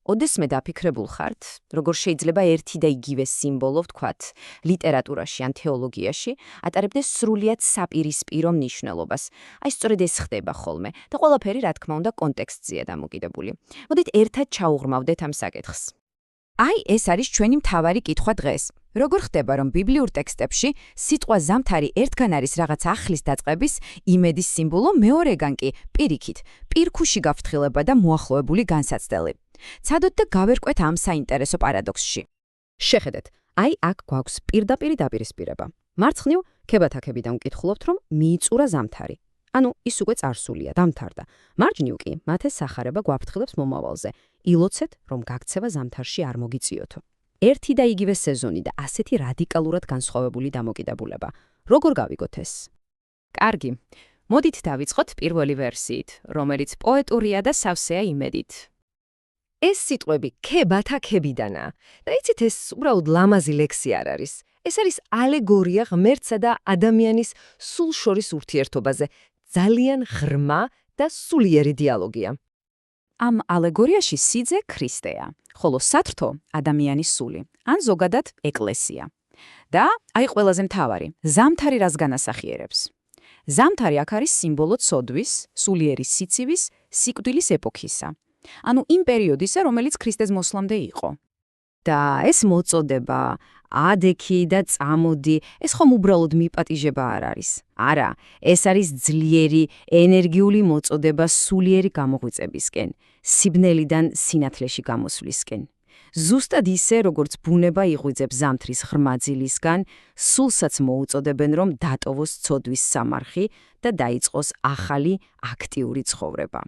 ოდესმე დაფიქრებულ ხართ, როგორ შეიძლება ერთი და იგივე სიმბოლო, ვთქვათ, ლიტერატურაში ან თეოლოგიაში ატარებდეს სრულიად საპირისპირო მნიშვნელობას. აი სწორედ ეს ხდება ხოლმე და ყველაფერი, რა თქმა უნდა, კონტექსტზეა დამოკიდებული. მოდით ერთად ჩაუღრმავდეთ ამ საკითხს. აი ეს არის ჩვენი მთავარი კითხვა დღეს. როგორ ხდება, რომ ბიბლიურ ტექსტებში სიტყვა ზამთარი ერთგან არის რაღაც ახლის დაწყების, იმედის სიმბოლო, მეორეგან კი პირიქით, პირქუში გაფრთხილება და მოახლოებული განსაცდელი. ცადოთ და გავერკვეთ ამ საინტერესო პარადოქსში. შეხედეთ, აი აქ გვაქვს პირდაპირი დაპირისპირება. მარცხნივ ქებათაკებიდან ვკითხულობთ, რომ მიიწურა ზამთარი. ანუ ის უკვე წარსულია, დამთავრდა. მარჯვნივ კი მათე სახარება გვაფრთხილებს მომავალზე. ილოცეთ, რომ გაქცევა ზამთარში არ მოგიწიოთო. ერთი და იგივე სეზონი და ასეთი რადიკალურად განსხვავებული დამოკიდებულება. როგორ გავიგოთ ეს? კარგი. მოდით დავიწყოთ პირველი ვერსიით, რომელიც პოეტურია და სავსეა იმედით. ეს სიტყვები ქებათაკებიდანა. და იცით, ეს უბრალოდ ლამაზი ლექსი არ არის. ეს არის ალეგორია ღმერთსა და ადამიანის სულ შორის ურთიერთობაზე. ძალიან ღრმა და სულიერი დიალოგია. ამ ალეგორიაში სიძე ქრისტეა, ხოლო სათრთო ადამიანის სული, ან ზოგადად ეკლესია. და აი ყველაზე მთავარი, ზამთარი რას განასახიერებს? ზამთარი აქ არის სიმბოლო ცოდვის, სულიერი სიცივის, სიკვდილის ეპოქისა. ანუ იმ პერიოდისა, რომელიც ქრისტეს მოსვლამდე იყო. და ეს მოწოდება, ადექი და წამოდი, ეს ხომ უბრალოდ მიპატიჟება არ არის. არა, ეს არის ძლიერი, ენერგიული მოწოდება სულიერი გამოღვიწებისკენ, სიბნელიდან სინათლეში გამოსვლისკენ. ზუსტად ისე, როგორც ბუნება იღვიძებს ზამთრის ღრმა ძილისგან, სულსაც მოუწოდებენ, რომ დატოვოს ცოდვის სამარხი და დაიწყოს ახალი, აქტიური ცხოვრება.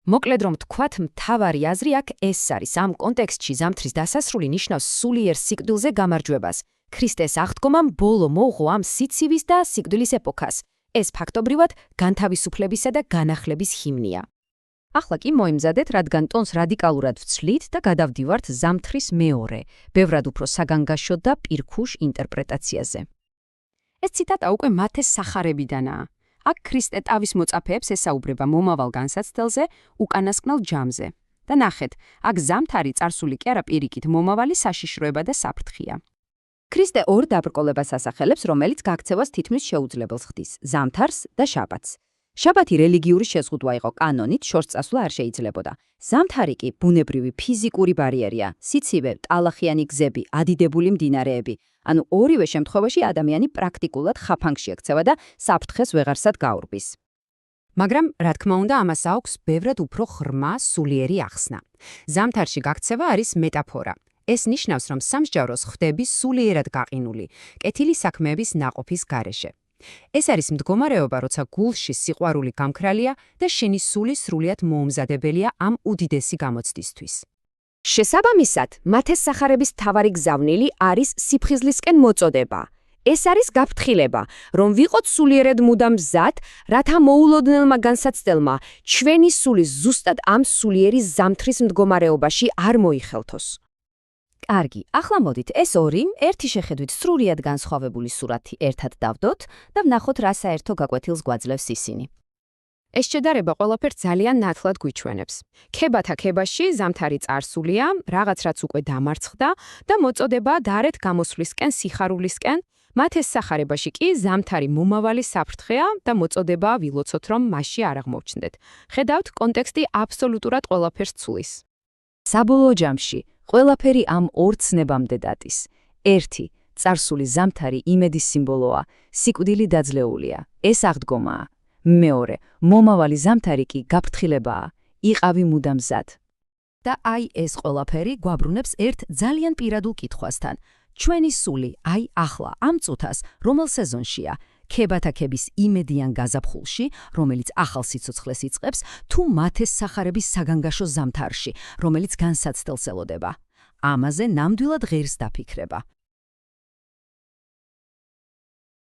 მოკლედ რომ თქვათ, მთავარი აზრი აქ ეს არის. ამ კონტექსტში ზამთრის დასასრული ნიშნავს სულიერ სიკვდილზე გამარჯვებას. ქრისტეს აღდგომამ ბოლო მოუღო ამ სიცივის და სიკვდილის ეპოქას. ეს ფაქტობრივად განთავისუფლებისა და განახლების ჰიმნია. ახლა კი მოიმზადეთ, რადგან ტონს რადიკალურად ვცვლით და გადავდივართ ზამთრის მეორე, ბევრად უფრო საგანგაშო და პირქუშ ინტერპრეტაციაზე. ეს ციტატა უკვე მათეს სახარებიდანაა. აქ ქრისტე თავის მოწაფეებს ესაუბრება მომავალ განსაცდელზე, უკანასკნელ ჯამზე. და ნახეთ, აქ ზამთარი წარსული კი არა პირიქით მომავალი საშიშროება და საფრთხეა. ქრისტე ორ დაბრკოლებას ასახელებს, რომელიც გაქცევას თითქმის შეუძლებელს ხდის: ზამთარს და შაბათს. შაბათი რელიგიური შეზღუდვა იყო კანონით, შორს წასვლა არ შეიძლებოდა. ზამთარი კი ბუნებრივი ფიზიკური ბარიერია, სიცივე, ტალახიანი გზები, ადიდებული მდინარეები. ანუ ორივე შემთხვევაში ადამიანი პრაქტიკულად ხაფანგში ექცევა და საფრთხეს ვეღარსად გაურბის. მაგრამ, რა თქმა უნდა, ამას აქვს ბევრად უფრო ღრმა, სულიერი ახსნა. ზამთარში გაქცევა არის მეტაფორა. ეს ნიშნავს, რომ სამსჯავროს ხვდები სულიერად გაყინული, კეთილი საქმეების ნაყოფის გარეშე. ეს არის მდგომარეობა, როცა გულში სიყვარული გამქრალია და შენი სული სრულიად მოუმზადებელია ამ უდიდესი გამოცდისთვის. შესაბამისად, მათეს სახარების მთავარი გზავნილი არის სიფხიზლისკენ მოწოდება. ეს არის გაფრთხილება, რომ ვიყოთ სულიერად მუდამ მზად, რათა მოულოდნელმა განსაცდელმა ჩვენი სული ზუსტად ამ სულიერი ზამთრის მდგომარეობაში არ მოიხელთოს. კარგი, ახლა მოდით ეს ორი, ერთი შეხედვით სრულიად განსხვავებული სურათი ერთად დავდოთ და ვნახოთ, რა საერთო გაკვეთილს გვაძლევს ისინი. ეს შედარება ყველაფერს ძალიან ნათლად გვიჩვენებს. ქებათაკებაში ზამთარი წარსულია, რაღაც რაც უკვე დამარცხდა და მოწოდება დარეთ გამოსვლისკენ სიხარულისკენ, მათეს სახარებაში კი ზამთარი მომავალი საფრთხეა და მოწოდება ვილოცოთ, რომ მასში არ აღმოჩნდეთ. ხედავთ, კონტექსტი აბსოლუტურად ყველაფერს ცulis. საბოლოო ჯამში ყველაფერი ამ ორ ცნებამდე დადის. ერთი, წარსული ზამთარი იმედის სიმბოლოა, სიკვდილი დაძლეულია, ეს აღდგომაა. მეორე, მომავალი ზამთარი კი გაფრთხილებაა, იყავი მუდამ მზად. და აი ეს ყველაფერი გვაბრუნებს ერთ ძალიან პირადულ კითხვასთან. ჩვენი სული, აი ახლა, ამ წუთას, რომელ სეზონშია, ქებათაკების იმედიან გაზაფხულში, რომელიც ახალ სიცოცხლეს იწყებს, თუ მათეს სახარების საგანგაშო ზამთარში, რომელიც განსაცდელს ელოდება. ამაზე ნამდვილად ღირს დაფიქრება.